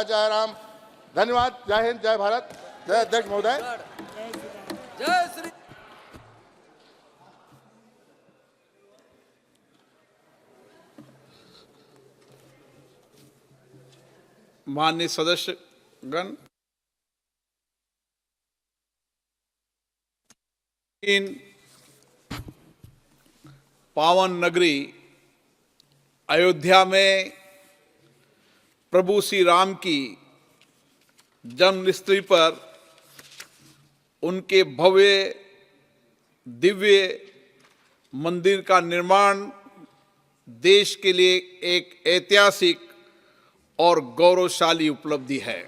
जय राम। धन्यवाद। जय हिंद, जय भारत, जय अध्यक्ष महोदय। जय श्री। माननीय सदस्यगण, इन पावन नगरी अयोध्या में प्रभु श्री राम की जन्मस्थली पर उनके भव्य दिव्य मंदिर का निर्माण देश के लिए एक ऐतिहासिक और गौरवशाली उपलब्धि है।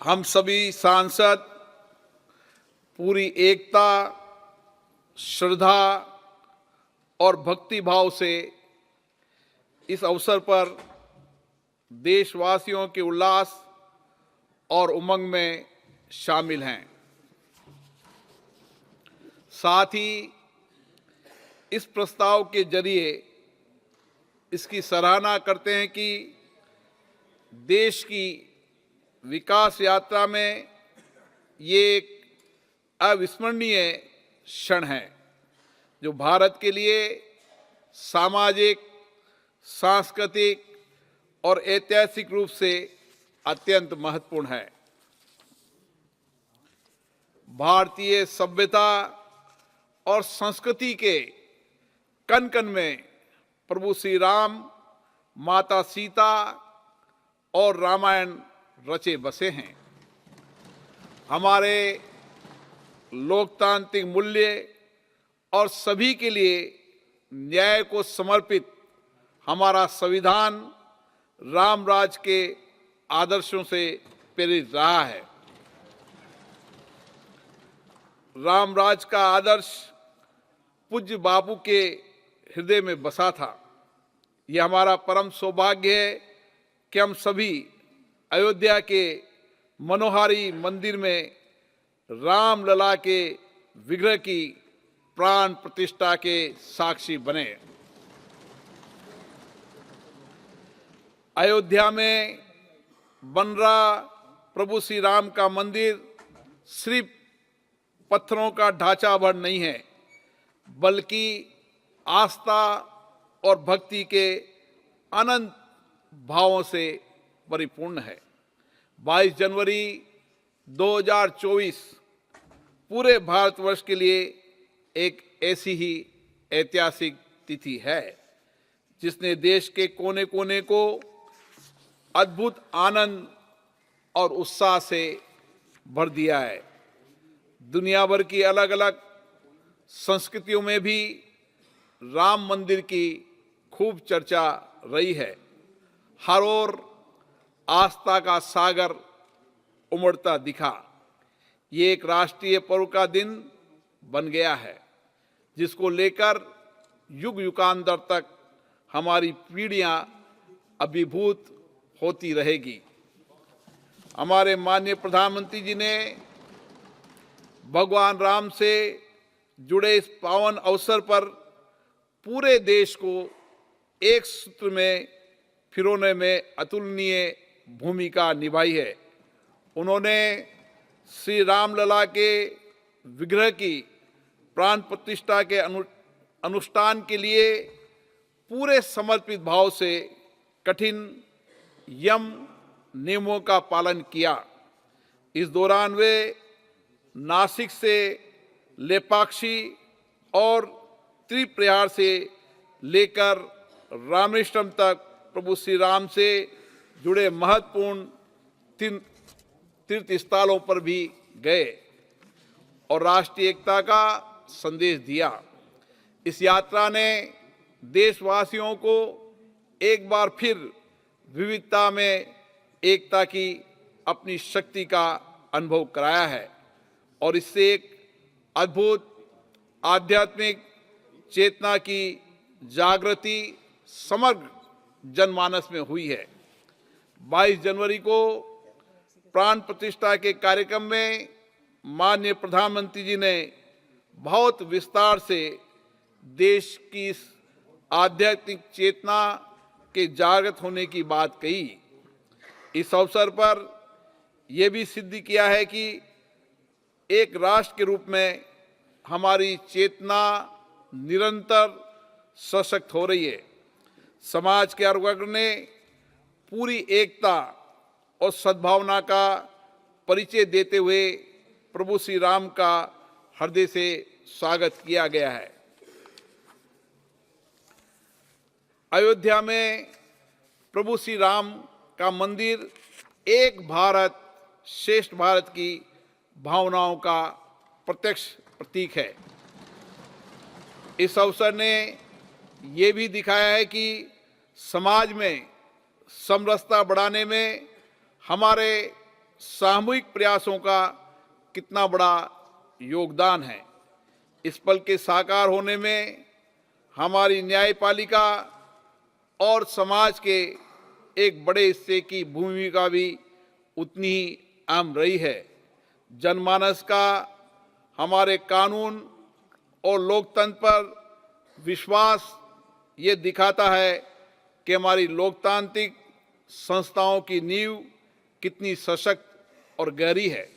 हम सभी सांसद पूरी एकता, श्रद्धा और भक्ति भाव से इस अवसर पर देशवासियों के उल्लास और उमंग में शामिल हैं। साथ ही इस प्रस्ताव के जरिए इसकी सराहना करते हैं कि देश की विकास यात्रा में ये एक अविस्मरणीय क्षण है जो भारत के लिए सामाजिक, सांस्कृतिक और ऐतिहासिक रूप से अत्यंत महत्वपूर्ण है। भारतीय सभ्यता और संस्कृति के कण कण में प्रभु श्री राम, माता सीता और रामायण रचे बसे हैं। हमारे लोकतांत्रिक मूल्य और सभी के लिए न्याय को समर्पित हमारा संविधान रामराज के आदर्शों से प्रेरित रहा है। रामराज का आदर्श पूज्य बापू के हृदय में बसा था। यह हमारा परम सौभाग्य है कि हम सभी अयोध्या के मनोहारी मंदिर में रामलला के विग्रह की प्राण प्रतिष्ठा के साक्षी बने। अयोध्या में बन रहा प्रभु श्री राम का मंदिर सिर्फ पत्थरों का ढांचा भर नहीं है, बल्कि आस्था और भक्ति के अनंत भावों से परिपूर्ण है। 22 जनवरी 2024 पूरे भारतवर्ष के लिए एक ऐसी ही ऐतिहासिक तिथि है जिसने देश के कोने कोने को अद्भुत आनंद और उत्साह से भर दिया है। दुनिया भर की अलग अलग संस्कृतियों में भी राम मंदिर की खूब चर्चा रही है। हर ओर आस्था का सागर उमड़ता दिखा। ये एक राष्ट्रीय पर्व का दिन बन गया है जिसको लेकर युग युगांतर तक हमारी पीढ़ियां अभिभूत होती रहेगी। हमारे माननीय प्रधानमंत्री जी ने भगवान राम से जुड़े इस पावन अवसर पर पूरे देश को एक सूत्र में पिरोने में अतुलनीय भूमिका निभाई है। उन्होंने श्री रामलला के विग्रह की प्राण प्रतिष्ठा के अनुष्ठान के लिए पूरे समर्पित भाव से कठिन यम नियमों का पालन किया। इस दौरान वे नासिक से लेपाक्षी और त्रिप्रयार से लेकर रामेश्वरम तक प्रभु श्री राम से जुड़े महत्वपूर्ण तीर्थ स्थलों पर भी गए और राष्ट्रीय एकता का संदेश दिया। इस यात्रा ने देशवासियों को एक बार फिर विविधता में एकता की अपनी शक्ति का अनुभव कराया है और इससे एक अद्भुत आध्यात्मिक चेतना की जागृति समग्र जनमानस में हुई है। 22 जनवरी को प्राण प्रतिष्ठा के कार्यक्रम में माननीय प्रधानमंत्री जी ने बहुत विस्तार से देश की इस आध्यात्मिक चेतना के जागृत होने की बात कही। इस अवसर पर यह भी सिद्ध किया है कि एक राष्ट्र के रूप में हमारी चेतना निरंतर सशक्त हो रही है। समाज के हर वर्ग ने पूरी एकता और सद्भावना का परिचय देते हुए प्रभु श्री राम का हृदय से स्वागत किया गया है। अयोध्या में प्रभु श्री राम का मंदिर एक भारत श्रेष्ठ भारत की भावनाओं का प्रत्यक्ष प्रतीक है। इस अवसर ने ये भी दिखाया है कि समाज में समरसता बढ़ाने में हमारे सामूहिक प्रयासों का कितना बड़ा योगदान है। इस पल के साकार होने में हमारी न्यायपालिका और समाज के एक बड़े हिस्से की भूमिका भी उतनी ही अहम रही है। जनमानस का हमारे कानून और लोकतंत्र पर विश्वास ये दिखाता है कि हमारी लोकतांत्रिक संस्थाओं की नींव कितनी सशक्त और गहरी है।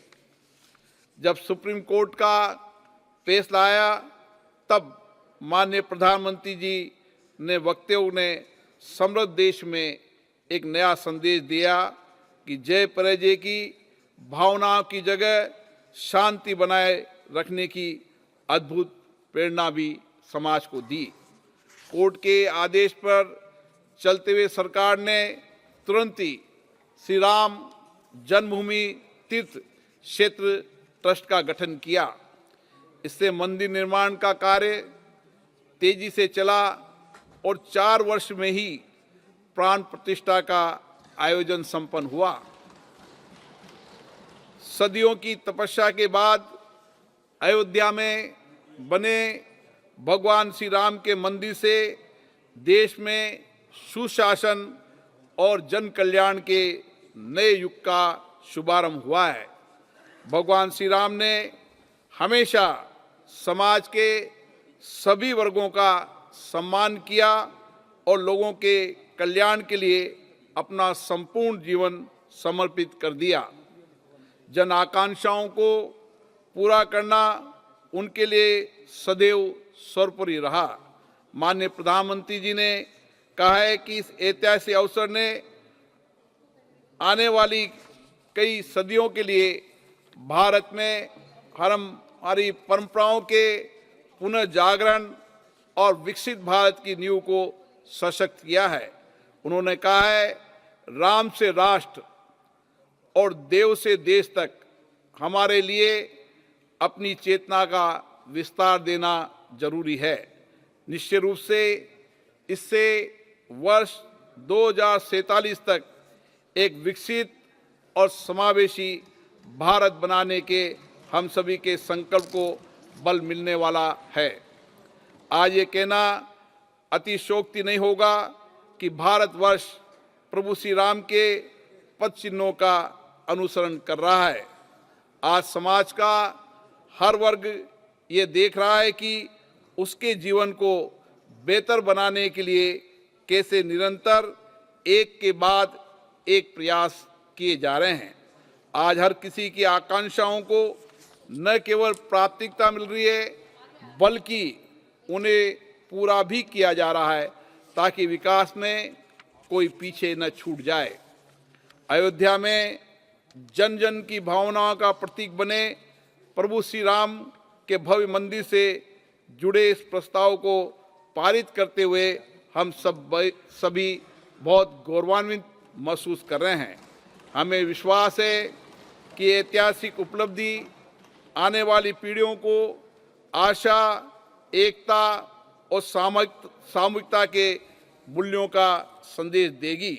जब सुप्रीम कोर्ट का फैसला आया तब माननीय प्रधानमंत्री जी ने वक्तव्य ने समृद्ध देश में एक नया संदेश दिया कि जय पराजय की भावनाओं की जगह शांति बनाए रखने की अद्भुत प्रेरणा भी समाज को दी। कोर्ट के आदेश पर चलते हुए सरकार ने तुरंत ही श्री राम जन्मभूमि तीर्थ क्षेत्र ट्रस्ट का गठन किया। इससे मंदिर निर्माण का कार्य तेजी से चला और 4 वर्ष में ही प्राण प्रतिष्ठा का आयोजन संपन्न हुआ। सदियों की तपस्या के बाद अयोध्या में बने भगवान श्री राम के मंदिर से देश में सुशासन और जन कल्याण के नए युग का शुभारंभ हुआ है। भगवान श्री राम ने हमेशा समाज के सभी वर्गों का सम्मान किया और लोगों के कल्याण के लिए अपना संपूर्ण जीवन समर्पित कर दिया। जन आकांक्षाओं को पूरा करना उनके लिए सदैव सर्वोपरि रहा। माननीय प्रधानमंत्री जी ने कहा है कि इस ऐतिहासिक अवसर ने आने वाली कई सदियों के लिए भारत में हमारी परंपराओं के पुनर्जागरण और विकसित भारत की नींव को सशक्त किया है। उन्होंने कहा है, राम से राष्ट्र और देव से देश तक हमारे लिए अपनी चेतना का विस्तार देना जरूरी है। निश्चित रूप से इससे वर्ष 2047 तक एक विकसित और समावेशी भारत बनाने के हम सभी के संकल्प को बल मिलने वाला है। आज ये कहना अतिशयोक्ति नहीं होगा कि भारतवर्ष प्रभु श्री राम के पद चिन्हों का अनुसरण कर रहा है। आज समाज का हर वर्ग ये देख रहा है कि उसके जीवन को बेहतर बनाने के लिए कैसे निरंतर एक के बाद एक प्रयास किए जा रहे हैं। आज हर किसी की आकांक्षाओं को न केवल प्राथमिकता मिल रही है बल्कि उन्हें पूरा भी किया जा रहा है ताकि विकास में कोई पीछे न छूट जाए। अयोध्या में जन जन की भावनाओं का प्रतीक बने प्रभु श्री राम के भव्य मंदिर से जुड़े इस प्रस्ताव को पारित करते हुए हम सभी बहुत गौरवान्वित महसूस कर रहे हैं। हमें विश्वास है कि ऐतिहासिक उपलब्धि आने वाली पीढ़ियों को आशा, एकता और सामूहिकता के मूल्यों का संदेश देगी।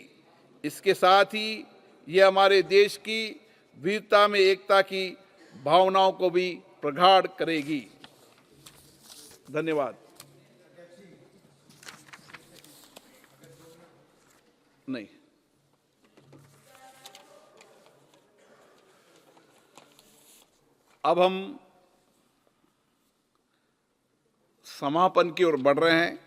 इसके साथ ही यह हमारे देश की वीरता में एकता की भावनाओं को भी प्रगाढ़ करेगी। धन्यवाद। नहीं, अब हम समापन की ओर बढ़ रहे हैं।